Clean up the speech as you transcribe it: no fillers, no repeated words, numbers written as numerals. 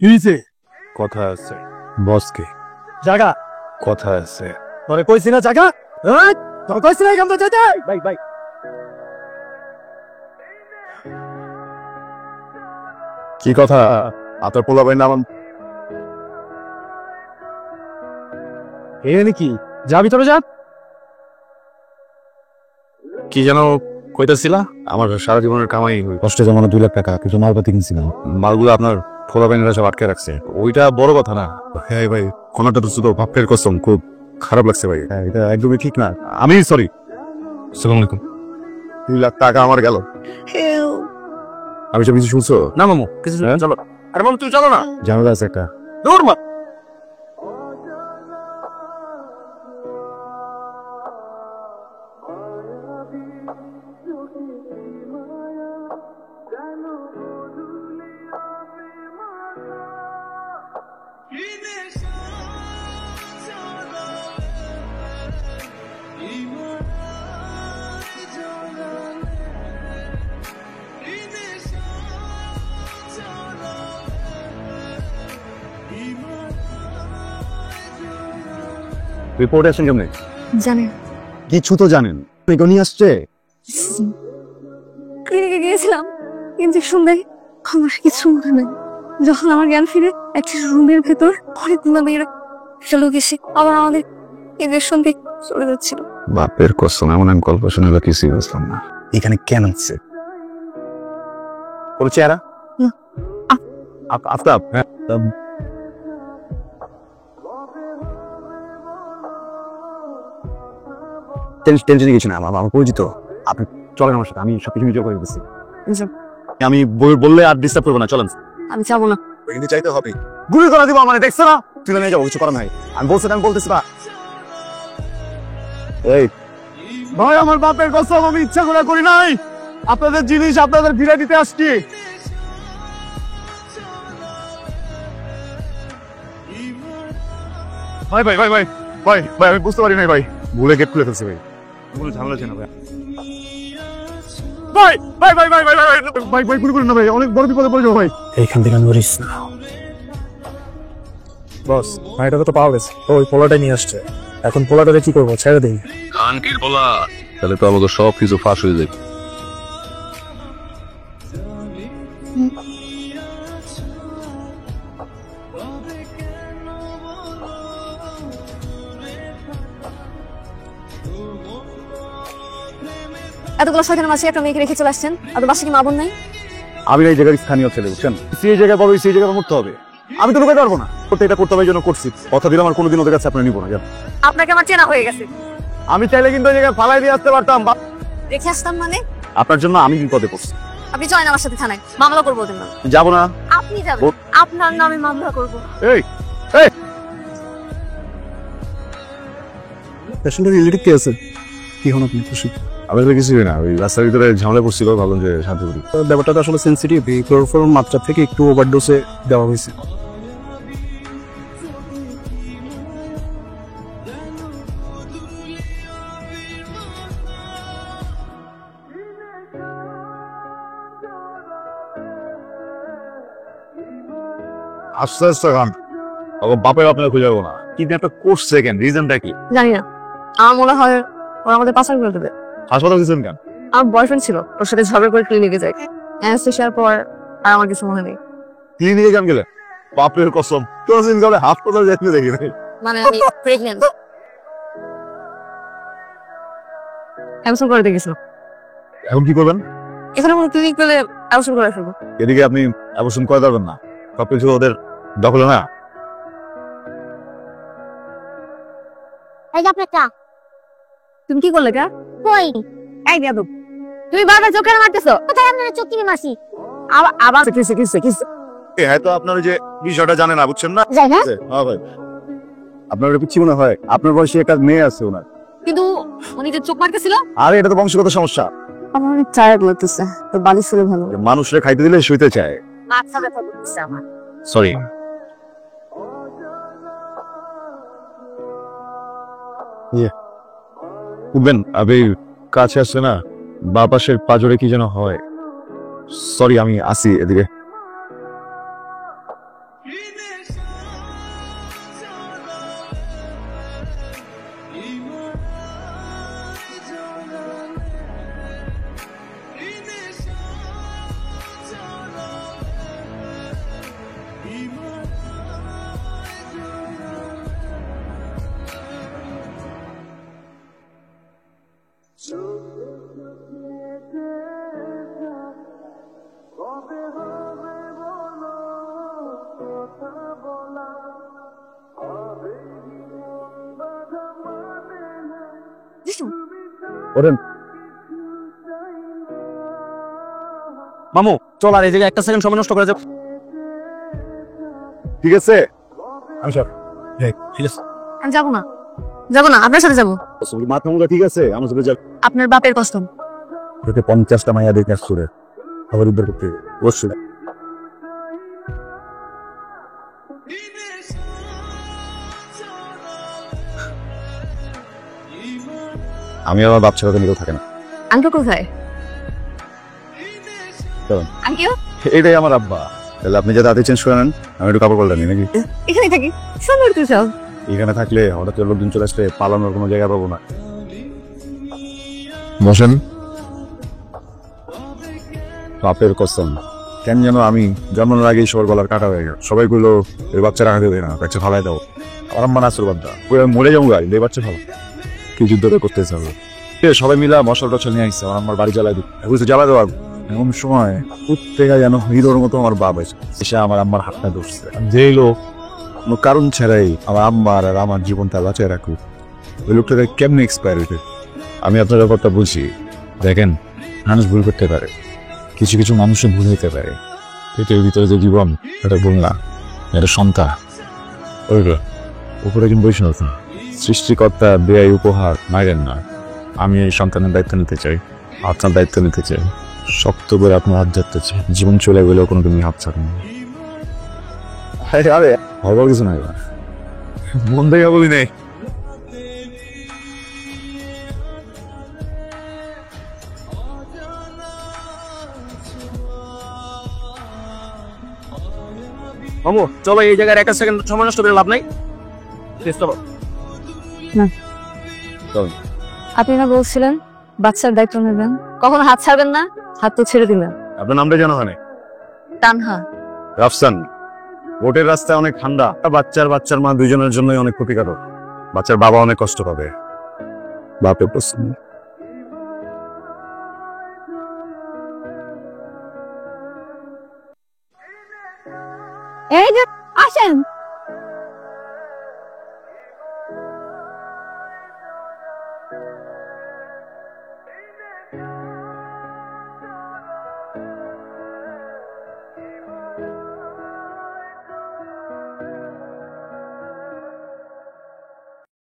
কিছে কথা আছে বসকে জায়গা কথা আছে তোরে কইছি না জায়গা তোর কইছি না কেমন যেতে ভাই ভাই কি কথা আপনার পোলাবেন নাম এ নাকি যাবি তোরে যা কি যেন কইতাছিলা? আমার সারা জীবনের কামাই কষ্টে জমানো 2 লাখ টাকা কিছু মালপাতি কিনছিলাম, মালগুলো আপনার পোলাবেনেরা সব আটকে রাখছে। ওইটা বড় কথা না। হ্যাঁ ভাই, কোনটা তো শুধু ভাবের কসম, খুব খারাপ লাগছে ভাই। হ্যাঁ, এটা একদমই ঠিক না। আমি সরি। আসসালামু আলাইকুম। 2 লাখ টাকা আমার গেল। আমি সব কিছু শুনছো না মামু কিছু চলো। আরে মামু তুই চলো না, ঝামেলা আছে একটা। দূর মা। রিপোর্ট আসেন কেমনে? জানেন কিছু তো জানেন। এগনি আসছে। ক্লিনিকে গিয়েছিলাম কিন্তু শুনলে আমার কিছু মনে নেই। যখন আমার জ্ঞান ফিরে একটা রুমের ভেতর অনেকগুলো মেয়েরা চলে গেছে, আবার আমাদের ইঞ্জেকশন দিয়ে চলে যাচ্ছিল। বাপের কসম, এমন আমি গল্প শুনে কিছুই বুঝলাম না। এখানে কেন হচ্ছে? কোন চেহারা? আফতাব। হ্যাঁ, টেনশনে কিছু না, আমার পরিচিত। আপনি চলেন আমার সাথে, আমি সবকিছু নিজে করে দিচ্ছি। আমি বললে আর ডিস্টার্ব করবো না, চলেন। আমি যাবো না। কিন্তু চাইতে হবে। গুলি করে দিব মানে, দেখছো না? তুলে নিয়ে যাবো, কিছু করার নাই। আমি বলতেছি না। এই ভাই, আমার বাপের কসম, আমি ইচ্ছা করে করি নাই। আপনাদের জিনিস আপনাদের ফিরে দিতে আসছি। ভাই ভাই ভাই ভাই ভাই ভাই আমি বুঝতে পারি নাই ভাই, ভুলে গেট খুলে ফেলছি ভাই। কোনো ঝামেলা আছে না ভাই? ভাই ভাই ভাই ভাই ভাই ভাই ভাই ভাই গুলি করেন না ভাই, অনেক বড় বিপদে পড়ে যাবো ভাই। এইখান থেকে নড়িস না বস। ভাইটাকে তো পাওয়া গেছে, ওই পোলাটা নিয়ে আসছে। এখন পোলাটারে কি করবো? ছেড়ে দিই। খানকির বলা, তাহলে তো আমাদের সব কিছু ফাঁস হয়ে যাবে। এতগুলো শয়তানের মাঝে একটা মেয়েকে রেখে চলে আসছেন, আর বাসা কি মা বোন নাই? আমি এই জায়গার স্থানীয় ছেলে, বুঝছেন? সেই জায়গায় পাবো, সেই জায়গায় মরতে হবে। আমি তো লুকাতে পারবো না। এটা করতে হবে, এই জন্য করছি। কথা দিলাম আর কোনোদিন ওদের কাছে আপনার নিবো না। আপনাকে আমার চেনা হয়ে গেছে। আমি চাইলে কিন্তু এই জায়গায় ফালাই দিয়ে আসতে পারতাম। রেখে আসতাম মানে? আপনার জন্য আমি বিপদে পড়ছি। আপনি চলেন আমার সাথে থানায়, মামলা করবো ওদের নামে। যাবো না। আপনি যাবেন, আপনার নামে মামলা করবো। এই এই পেশেন্টের রিলেটিভ কে আছে? কি হন আপনি খুশি? আমি তো কিছুই না, ওই রাস্তার ভিতরে ঝামেলা পড়ছিল, ভাবলাম যে শান্তি করি। ব্যাপারটা তো আসলে সেন্সিটিভ, এই ক্লোরোফর্ম মাত্রা থেকে একটু ওভারডোজে দেওয়া হয়েছে। আস্তে আস্তে খান, বাপের আপনার খুঁজে যাবো না। কিন্তু একটা করছে কেন, রিজনটা কি? জানি না, আমার মনে হয় ওরা আমাদের পাচার করে দেবে। হাসপাতাল গেছেন কেন? আমার বয়ফ্রেন্ড ছিল, ওর সাথে ঝগড়া করে ক্লিনিকে যাই। অ্যানেস্থেশিয়ার পর আর আমার কিছু মনে নেই। ক্লিনিকে কেন গেলে? বাপের কসম, কোনদিন কাউকে হাসপাতাল যেতে দেখি নাই। মানে আমি প্রেগন্যান্ট। অ্যাবসেন্ট করে দিয়ে গেছিলাম। এখন কি করবেন? এখানে কোনো ক্লিনিক পেলে অ্যাবসেন্ট করে ফেলবো। এদিকে আপনি অ্যাবর্শন করে পারবেন না, সবকিছু ওদের দখলে না। এই যে আপনার চা। তুমি কি করলে কা? কই? এই দিয়া দাও। তুমি বারবার চোখে মারতেছো। কোথায় আপনার চোখ কিনে মাসি? আবার হ্যাঁ, তো আপনার যে বিষয়টা জানেন না, বুঝছেন না? যাই না? হ্যাঁ ভাই, আপনার এটা কি মনে হয়? আপনার বয়সে একটা মেয়ে আছে ওনার। কিন্তু উনি যে চোখ মারতেছিল। আরে এটা তো বংশগত সমস্যা। আমার অনেক টায়ার্ড লাগতেছে, তো বালিশ হলে ভালো। মানুষরে খাইতে দিলে শুইতে চায়। মাথা ব্যথা করতেছে আমার। সরি। উঠবেন, আপনি কাছে আসছে না, বা পাশের পাজরে কি যেন হয়। সরি, আমি আসি এদিকে। ওরেন মামু চল আর এই জায়গায় একটা সেকেন্ড সময় নষ্ট করে যাও। ঠিক আছে আমি স্যার ঠিক আছে আমি যাবো না আপনার সাথে যাবো। মাথা মুখা ঠিক আছে আমার সাথে যাবে আপনার বাপের কসম। ওকে 50টা মাইয়া দেখে কাজ করে খবর উদ্ধার করতে অবশ্যই। আমি আমার বাপ ছেড়ে নিতেও থাকে না। আঙ্কেল কোথায়? চলুন। আঙ্কেল এটাই আমার আব্বা। তাহলে আপনি যাতে হাতে চেঞ্জ করে নেন, আমি একটু কাপড় পাল্টা নিই নাকি? এখানে থাকি, সুন্দর তো সব। এখানে থাকলে হঠাৎ করে লোকজন চলে আসলে পালানোর কোনো জায়গা পাবো না। বসেন। বাপের কসম, কেন যেন আমি জন্মানোর আগেই সবার গলার কাটা হয়ে গেল। সবাই গুলো এই বাচ্চা রাখা দেবে না, বাচ্চা ফালাই দাও। আমার আম্মা নাচুর বাদ্দা মরে যাবো গাড়ি, এই বাচ্চা ভালো কি যুদ্ধ করতেছে হবে। সবাই মিলা মশল টশল নিয়ে আসছে, আমার বাড়ি জ্বালাই দিই, বুঝতে জ্বালাই দেওয়া। এমন সময় প্রত্যেকে যেন হিরোর মতো আমার বাপ এসে আমার আম্মার হাতটা ধরছে। যেই লোক কোনো কারণ ছাড়াই আমার আম্মার আর আমার জীবনটা বাঁচিয়ে রাখুক, ওই লোকটাকে কেমনে এক্সপায়ার হইতে। আমি আপনার ব্যাপারটা বুঝি। দেখেন, মানুষ ভুল করতে পারে, কিছু কিছু মানুষের ভুল হইতে পারে। পেটের ভিতরে যে জীবন, এটা ভুল না, এটা সন্তান। উপরে কিন্তু বৈষ্ণব সৃষ্টিকর্তা দেয় উপহার, মাইরেন না। আমি এই সন্তানের দায়িত্ব নিতে চাই, আপনার দায়িত্ব নিতে চাই, শক্ত করে আপনার হাত ধরতে চাই। জীবন চলে গেলেও কোনো তুমি হাত ছাড়েন না। আরে হবার কিছু নাই, মন থেকে বলি নেই। মামু চলো এই জায়গায় একটা সেকেন্ড সময় নষ্ট করে লাভ নাই। চলো আপনি না বলছিলেন বাচ্চার দায়িত্ব নেবেন, কখনো হাত ছাড়বেন না, হাত তো ছেড়ে দিলেন। আপনার নামটা জানা হয় না? তানহা। রাফসান। বোটের রাস্তায় অনেক ঠান্ডা, বাচ্চার মা দুইজনের জন্যই অনেক ক্ষতিকারক। বাচ্চার বাবা অনেক কষ্ট পাবে। বাপের প্রশ্ন। এই যে আসেন।